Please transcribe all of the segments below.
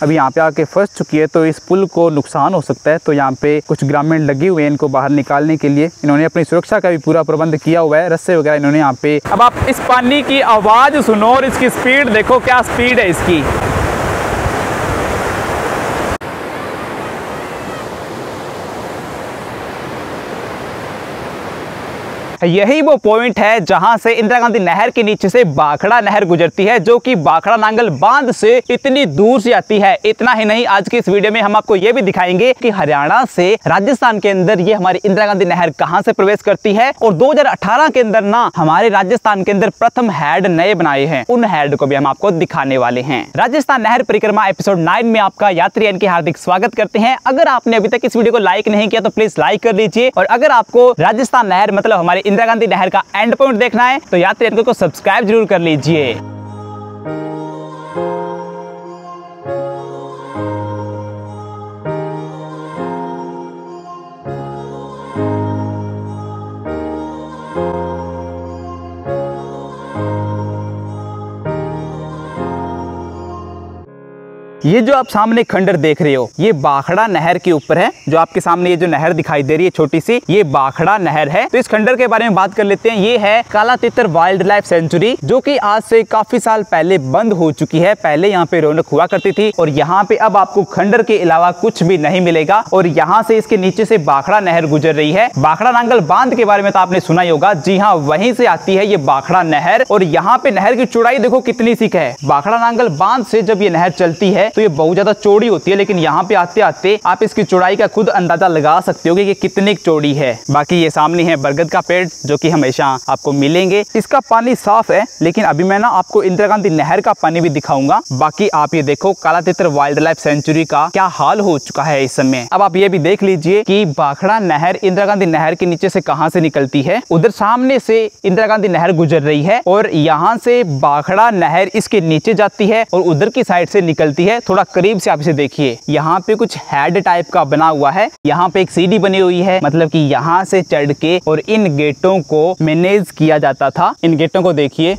अभी यहाँ पे आके फंस चुकी है, तो इस पुल को नुकसान हो सकता है। तो यहाँ पे कुछ ग्रामीण लगे हुए हैं इनको बाहर निकालने के लिए। इन्होंने अपनी सुरक्षा का भी पूरा प्रबंध किया हुआ है, रस्से वगैरह इन्होंने यहाँ पे। अब आप इस पानी की आवाज सुनो और इसकी स्पीड देखो, क्या स्पीड है इसकी। यही वो पॉइंट है जहां से इंदिरा गांधी नहर के नीचे से भाखड़ा नहर गुजरती है, जो कि भाखड़ा नांगल बांध से इतनी दूर से आती है। इतना ही नहीं, आज की इस वीडियो में हम आपको ये भी दिखाएंगे कि हरियाणा से राजस्थान के अंदर ये हमारी इंदिरा गांधी नहर कहां से प्रवेश करती है। और 2018 के अंदर ना हमारे राजस्थान के अंदर प्रथम हेड नए बनाए हैं, उन हेड को भी हम आपको दिखाने वाले हैं। राजस्थान नहर परिक्रमा एपिसोड 9 में आपका यात्री एन के हार्दिक स्वागत करते हैं। अगर आपने अभी तक इस वीडियो को लाइक नहीं किया तो प्लीज लाइक कर लीजिए। और अगर आपको राजस्थान नहर मतलब हमारी इंदिरा गांधी नहर का एंड पॉइंट देखना है तो यात्री एन को सब्सक्राइब जरूर कर लीजिए। ये जो आप सामने खंडर देख रहे हो, ये भाखड़ा नहर के ऊपर है। जो आपके सामने ये जो नहर दिखाई दे रही है छोटी सी, ये भाखड़ा नहर है। तो इस खंडर के बारे में बात कर लेते हैं। ये है काला तितर वाइल्ड लाइफ सेंचुरी, जो कि आज से काफी साल पहले बंद हो चुकी है। पहले यहाँ पे रौनक हुआ करती थी और यहाँ पे अब आपको खंडर के अलावा कुछ भी नहीं मिलेगा। और यहाँ से इसके नीचे से भाखड़ा नहर गुजर रही है। भाखड़ा नांगल बांध के बारे में तो आपने सुना ही होगा। जी हाँ, वहीं से आती है ये भाखड़ा नहर। और यहाँ पे नहर की चौड़ाई देखो कितनी सी है। भाखड़ा नांगल बांध से जब ये नहर चलती है तो ये बहुत ज्यादा चौड़ी होती है, लेकिन यहाँ पे आते आते आप इसकी चौड़ाई का खुद अंदाजा लगा सकते हो कि ये कितनी चौड़ी है। बाकी ये सामने है बरगद का पेड़, जो कि हमेशा आपको मिलेंगे। इसका पानी साफ है, लेकिन अभी मैं ना आपको इंदिरा गांधी नहर का पानी भी दिखाऊंगा। बाकी आप ये देखो काला तितर वाइल्ड लाइफ सेंचुरी का क्या हाल हो चुका है इस समय। अब आप ये भी देख लीजिए कि भाखड़ा नहर इंदिरा गांधी नहर के नीचे से कहां से निकलती है। उधर सामने से इंदिरा गांधी नहर गुजर रही है और यहाँ से भाखड़ा नहर इसके नीचे जाती है और उधर की साइड से निकलती है। थोड़ा करीब से आप इसे देखिए, यहाँ पे कुछ हेड टाइप का बना हुआ है। यहाँ पे एक सीढ़ी बनी हुई है, मतलब कि यहाँ से चढ़ के और इन गेटों को मैनेज किया जाता था। इन गेटों को देखिए,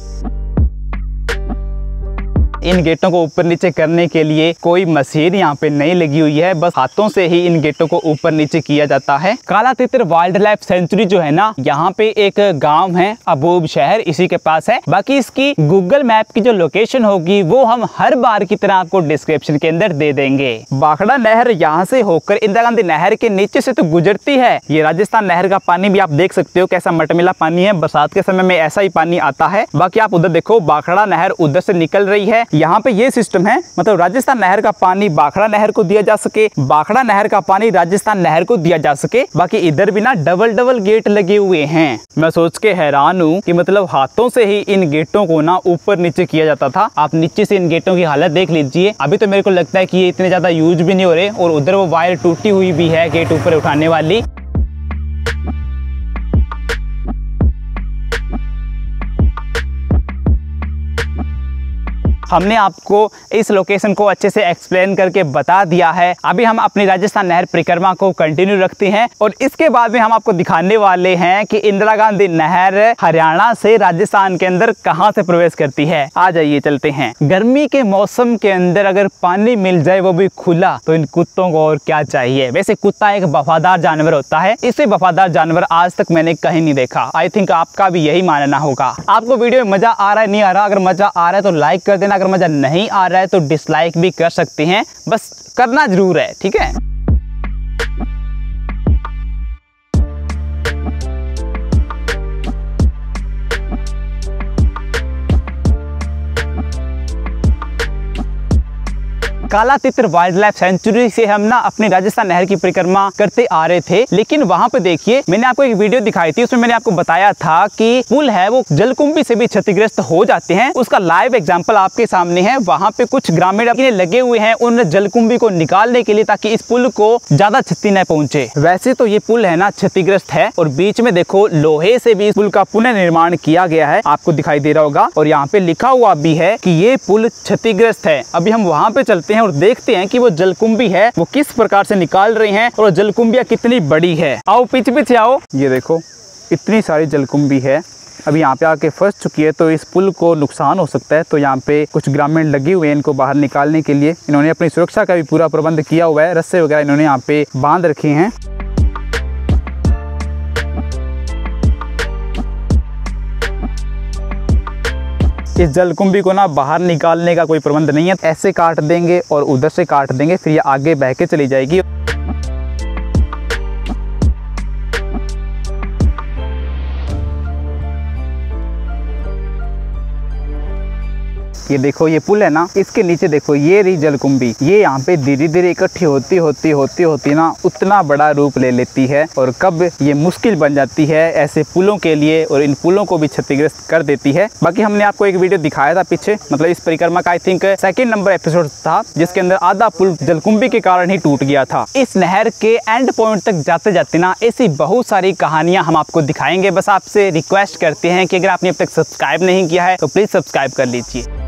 इन गेटों को ऊपर नीचे करने के लिए कोई मशीन यहाँ पे नहीं लगी हुई है, बस हाथों से ही इन गेटों को ऊपर नीचे किया जाता है। काला तितर वाइल्ड लाइफ सेंचुरी जो है ना, यहाँ पे एक गांव है अबूब शहर, इसी के पास है। बाकी इसकी गूगल मैप की जो लोकेशन होगी वो हम हर बार की तरह आपको डिस्क्रिप्शन के अंदर दे देंगे। भाखड़ा नहर यहाँ से होकर इंदिरा गांधी नहर के नीचे से तो गुजरती है। ये राजस्थान नहर का पानी भी आप देख सकते हो, कैसा मटमिला पानी है। बरसात के समय में ऐसा ही पानी आता है। बाकी आप उधर देखो, भाखड़ा नहर उधर से निकल रही है। यहाँ पे ये सिस्टम है, मतलब राजस्थान नहर का पानी भाखड़ा नहर को दिया जा सके, भाखड़ा नहर का पानी राजस्थान नहर को दिया जा सके। बाकी इधर भी ना डबल डबल गेट लगे हुए हैं। मैं सोच के हैरान हूँ कि मतलब हाथों से ही इन गेटों को ना ऊपर नीचे किया जाता था। आप नीचे से इन गेटों की हालत देख लीजिए। अभी तो मेरे को लगता है कि ये इतने ज्यादा यूज भी नहीं हो रहे। और उधर वो वायर टूटी हुई भी है गेट ऊपर उठाने वाली। हमने आपको इस लोकेशन को अच्छे से एक्सप्लेन करके बता दिया है। अभी हम अपनी राजस्थान नहर परिक्रमा को कंटिन्यू रखते हैं और इसके बाद में हम आपको दिखाने वाले हैं कि इंदिरा गांधी नहर हरियाणा से राजस्थान के अंदर कहां से प्रवेश करती है। आ जाइए चलते हैं। गर्मी के मौसम के अंदर अगर पानी मिल जाए, वो भी खुला, तो इन कुत्तों को और क्या चाहिए। वैसे कुत्ता एक वफादार जानवर होता है, इससे वफादार जानवर आज तक मैंने कहीं नहीं देखा। आई थिंक आपका भी यही मानना होगा। आपको वीडियो में मजा आ रहा है, नहीं आ रहा? अगर मजा आ रहा है तो लाइक कर देना, अगर मजा नहीं आ रहा है तो डिसलाइक भी कर सकते हैं, बस करना जरूर है, ठीक है। काला तितर वाइल्ड लाइफ सेंचुरी से हम ना अपनी राजस्थान नहर की परिक्रमा करते आ रहे थे, लेकिन वहां पे देखिए मैंने आपको एक वीडियो दिखाई थी, उसमें मैंने आपको बताया था कि पुल है वो जलकुंभी से भी क्षतिग्रस्त हो जाते हैं। उसका लाइव एग्जांपल आपके सामने है। वहां पे कुछ ग्रामीण लगे हुए हैं उन जलकुंभी को निकालने के लिए, ताकि इस पुल को ज्यादा क्षति न पहुंचे। वैसे तो ये पुल है ना क्षतिग्रस्त है, और बीच में देखो लोहे से भी इस पुल का पुनः निर्माण किया गया है, आपको दिखाई दे रहा होगा। और यहाँ पे लिखा हुआ भी है कि ये पुल क्षतिग्रस्त है। अभी हम वहां पे चलते हैं और देखते हैं कि वो जलकुंभी है वो किस प्रकार से निकाल रहे हैं और जलकुंभियां कितनी बड़ी है। आओ पीछे पीछे आओ। ये देखो इतनी सारी जलकुंभी है अभी यहाँ पे आके फंस चुकी है, तो इस पुल को नुकसान हो सकता है। तो यहाँ पे कुछ ग्रामीण लगे हुए हैं इनको बाहर निकालने के लिए। इन्होंने अपनी सुरक्षा का भी पूरा प्रबंध किया हुआ है, रस्से वगैरह इन्होंने यहाँ पे बांध रखे हैं। इस जलकुंभी को ना बाहर निकालने का कोई प्रबंध नहीं है, ऐसे काट देंगे और उधर से काट देंगे, फिर ये आगे बह के चली जाएगी। ये देखो ये पुल है ना, इसके नीचे देखो ये रही जलकुंभी। ये यहाँ पे धीरे धीरे इकट्ठी होती ना उतना बड़ा रूप ले लेती है, और कब ये मुश्किल बन जाती है ऐसे पुलों के लिए, और इन पुलों को भी क्षतिग्रस्त कर देती है। बाकी हमने आपको एक वीडियो दिखाया था पीछे, मतलब इस परिक्रमा का I think 2nd number episode था, जिसके अंदर आधा पुल जलकुंभी के कारण ही टूट गया था। इस नहर के एंड पॉइंट तक जाते जाते ना ऐसी बहुत सारी कहानियां हम आपको दिखाएंगे। बस आपसे रिक्वेस्ट करते हैं कि अगर आपने अब तक सब्सक्राइब नहीं किया है तो प्लीज सब्सक्राइब कर लीजिए।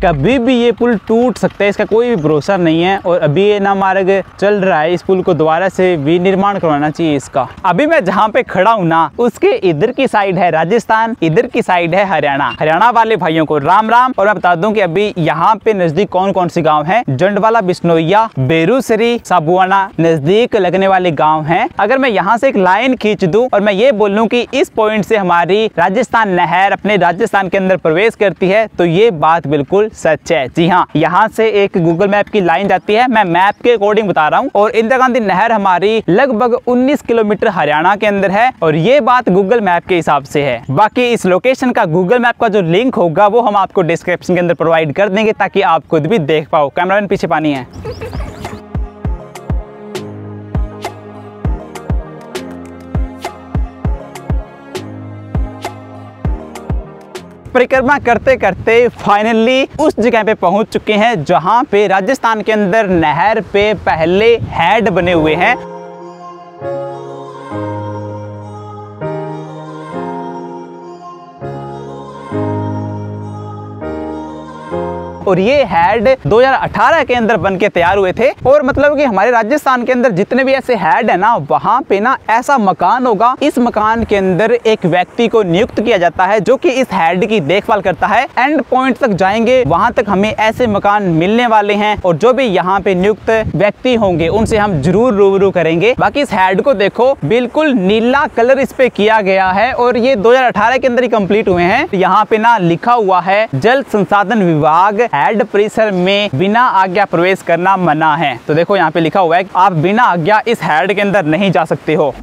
कभी भी ये पुल टूट सकता है, इसका कोई भी भरोसा नहीं है। और अभी ये ना मार्ग चल रहा है, इस पुल को दोबारा से विनिर्माण करवाना चाहिए इसका। अभी मैं जहाँ पे खड़ा हूँ ना, उसके इधर की साइड है राजस्थान, इधर की साइड है हरियाणा। हरियाणा वाले भाइयों को राम राम। और मैं बता दूं कि अभी यहाँ पे नजदीक कौन कौन से गाँव है, जंडवाला, बिश्नोइया, बेरूसरी, साबुआना नजदीक लगने वाले गाँव है। अगर मैं यहाँ से एक लाइन खींच दूं और मैं ये बोलूँ कि इस पॉइंट से हमारी राजस्थान नहर अपने राजस्थान के अंदर प्रवेश करती है, तो ये बात बिल्कुल सच है। जी हाँ, यहाँ से एक गूगल मैप की लाइन जाती है, मैं मैप के अकॉर्डिंग बता रहा हूँ। और इंदिरा गांधी नहर हमारी लगभग 19 किलोमीटर हरियाणा के अंदर है, और ये बात गूगल मैप के हिसाब से है। बाकी इस लोकेशन का गूगल मैप का जो लिंक होगा वो हम आपको डिस्क्रिप्शन के अंदर प्रोवाइड कर देंगे, ताकि आप खुद भी देख पाओ। कैमरामैन पीछे पानी है। परिक्रमा करते करते फाइनली उस जगह पे पहुंच चुके हैं जहां पे राजस्थान के अंदर नहर पे पहले हेड बने हुए हैं। और ये हेड 2018 के अंदर बन के तैयार हुए थे। और मतलब कि हमारे राजस्थान के अंदर जितने भी ऐसे हेड है ना, वहां पे ना ऐसा मकान होगा, इस मकान के अंदर एक व्यक्ति को नियुक्त किया जाता है जो कि इस हेड की देखभाल करता है। एंड पॉइंट तक जाएंगे, वहां तक हमें ऐसे मकान मिलने वाले हैं, और जो भी यहाँ पे नियुक्त व्यक्ति होंगे उनसे हम जरूर रूबरू करेंगे। बाकी इस हेड को देखो, बिल्कुल नीला कलर इस पे किया गया है, और ये 2018 के अंदर ही कंप्लीट हुए हैं। यहाँ पे ना लिखा हुआ है जल संसाधन विभाग हेड परिसर में बिना आज्ञा प्रवेश करना मना है। तो देखो यहाँ पे लिखा हुआ है आप बिना आज्ञा इस हेड के अंदर नहीं जा सकते हो।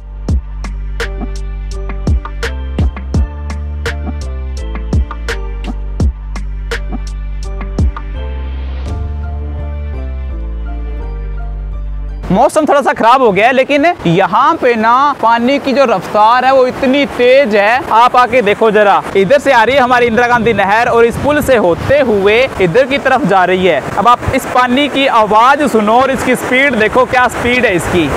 मौसम थोड़ा सा खराब हो गया है, लेकिन यहाँ पे ना पानी की जो रफ्तार है वो इतनी तेज है। आप आके देखो जरा, इधर से आ रही है हमारी इंदिरा गांधी नहर, और इस पुल से होते हुए इधर की तरफ जा रही है। अब आप इस पानी की आवाज सुनो और इसकी स्पीड देखो, क्या स्पीड है इसकी।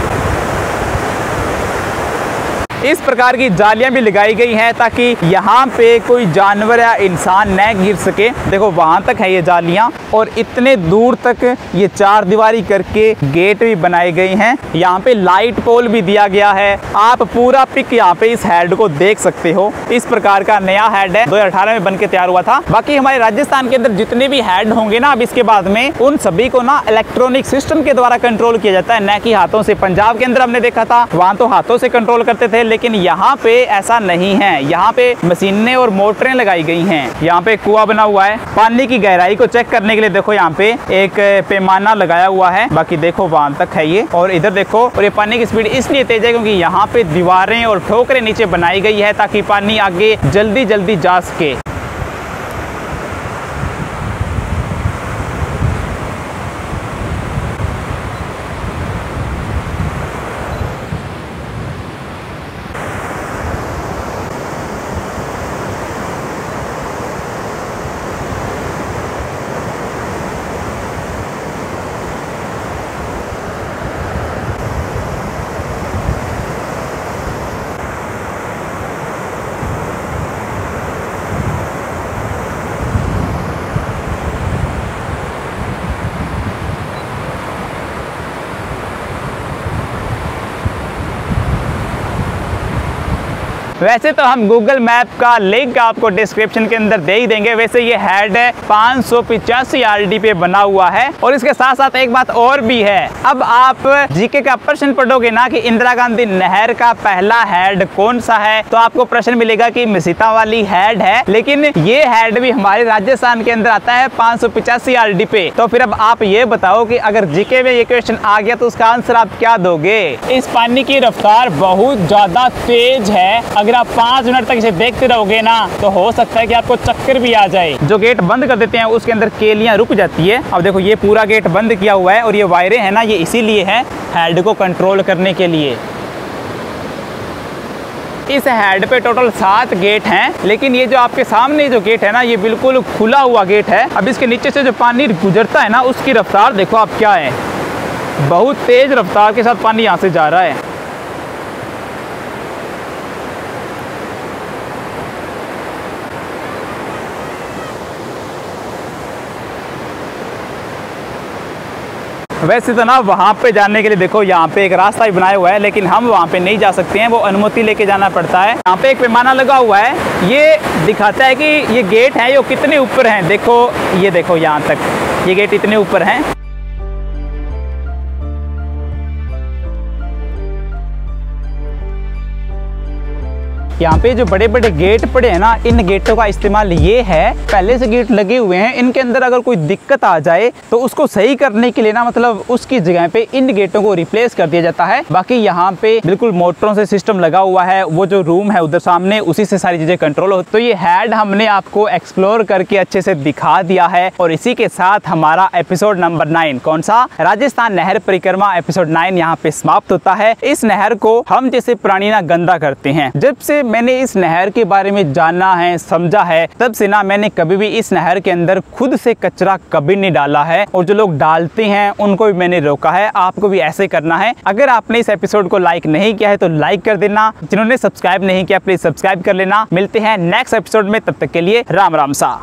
इस प्रकार की जालियां भी लगाई गई हैं ताकि यहाँ पे कोई जानवर या इंसान न गिर सके। देखो वहां तक है ये जालियां, और इतने दूर तक ये चार दीवारी करके गेट भी बनाए गए हैं। यहाँ पे लाइट पोल भी दिया गया है। आप पूरा पिक यहाँ पे इस हेड को देख सकते हो। इस प्रकार का नया हेड है, 2018 में बन के तैयार हुआ था। बाकी हमारे राजस्थान के अंदर जितने भी हेड होंगे ना अब इसके बाद में, उन सभी को ना इलेक्ट्रॉनिक सिस्टम के द्वारा कंट्रोल किया जाता है, न कि हाथों से। पंजाब के अंदर हमने देखा था, वहां तो हाथों से कंट्रोल करते थे, लेकिन यहाँ पे ऐसा नहीं है। यहाँ पे मशीनें और मोटरें लगाई गई हैं। यहाँ पे कुआं बना हुआ है। पानी की गहराई को चेक करने के लिए देखो यहाँ पे एक पैमाना लगाया हुआ है। बाकी देखो वहां तक है ये, और इधर देखो। और ये पानी की स्पीड इसलिए तेज है क्योंकि यहाँ पे दीवारें और ठोकरें नीचे बनाई गई है ताकि पानी आगे जल्दी जल्दी जा सके। वैसे तो हम गूगल मैप का लिंक आपको डिस्क्रिप्शन के अंदर दे ही देंगे। वैसे ये हेड 585 RD पे बना हुआ है। और इसके साथ साथ एक बात और भी है, अब आप जीके का प्रश्न पढ़ोगे ना कि इंदिरा गांधी नहर का पहला हेड कौन सा है, तो आपको प्रश्न मिलेगा कि मिसिता वाली हेड है, लेकिन ये हेड भी हमारे राजस्थान के अंदर आता है 585 RD पे। तो फिर अब आप ये बताओ कि अगर जीके में ये क्वेश्चन आ गया तो उसका आंसर आप क्या दोगे। इस पानी की रफ्तार बहुत ज्यादा तेज है, अगर आप 5 मिनट तक इसे देखते रहोगे ना तो हो सकता है कि आपको चक्कर भी आ जाए। जो गेट बंद कर देते हैं उसके अंदर केलियां रुक जाती है। अब देखो ये पूरा गेट बंद किया हुआ है और ये वायरें है ना, ये इसीलिए है हेड को कंट्रोल करने के लिए। इस हेड पे टोटल 7 गेट हैं, लेकिन ये जो आपके सामने जो गेट है ना, ये बिल्कुल खुला हुआ गेट है। अब इसके नीचे से जो पानी गुजरता है ना, उसकी रफ्तार देखो आप क्या है, बहुत तेज रफ्तार के साथ पानी यहाँ से जा रहा है। वैसे तो ना वहाँ पे जाने के लिए देखो यहाँ पे एक रास्ता भी बनाया हुआ है, लेकिन हम वहाँ पे नहीं जा सकते हैं, वो अनुमति लेके जाना पड़ता है। यहाँ पे एक पैमाना लगा हुआ है, ये दिखाता है कि ये गेट है, ये कितने ऊपर हैं। देखो ये देखो यहाँ तक ये गेट इतने ऊपर हैं। यहाँ पे जो बड़े बड़े गेट पड़े हैं ना, इन गेटों का इस्तेमाल ये है, पहले से गेट लगे हुए हैं, इनके अंदर अगर कोई दिक्कत आ जाए तो उसको सही करने के लिए ना, मतलब उसकी जगह पे इन गेटों को रिप्लेस कर दिया जाता है। बाकी यहाँ पे बिल्कुल मोटरों से सिस्टम लगा हुआ है, वो जो रूम है उधर सामने उसी से सारी चीजें कंट्रोल हो। तो ये हेड हमने आपको एक्सप्लोर करके अच्छे से दिखा दिया है। और इसी के साथ हमारा एपिसोड नंबर 9, कौन सा, राजस्थान नहर परिक्रमा एपिसोड 9 यहाँ पे समाप्त होता है। इस नहर को हम जैसे प्राणी ना गंदा करते हैं। जब से मैंने इस नहर के बारे में जाना है, समझा है, तब से ना मैंने कभी भी इस नहर के अंदर खुद से कचरा कभी नहीं डाला है। और जो लोग डालते हैं उनको भी मैंने रोका है, आपको भी ऐसे करना है। अगर आपने इस एपिसोड को लाइक नहीं किया है तो लाइक कर देना, जिन्होंने सब्सक्राइब नहीं किया प्लीज सब्सक्राइब कर लेना। मिलते हैं नेक्स्ट एपिसोड में, तब तक के लिए राम राम सा।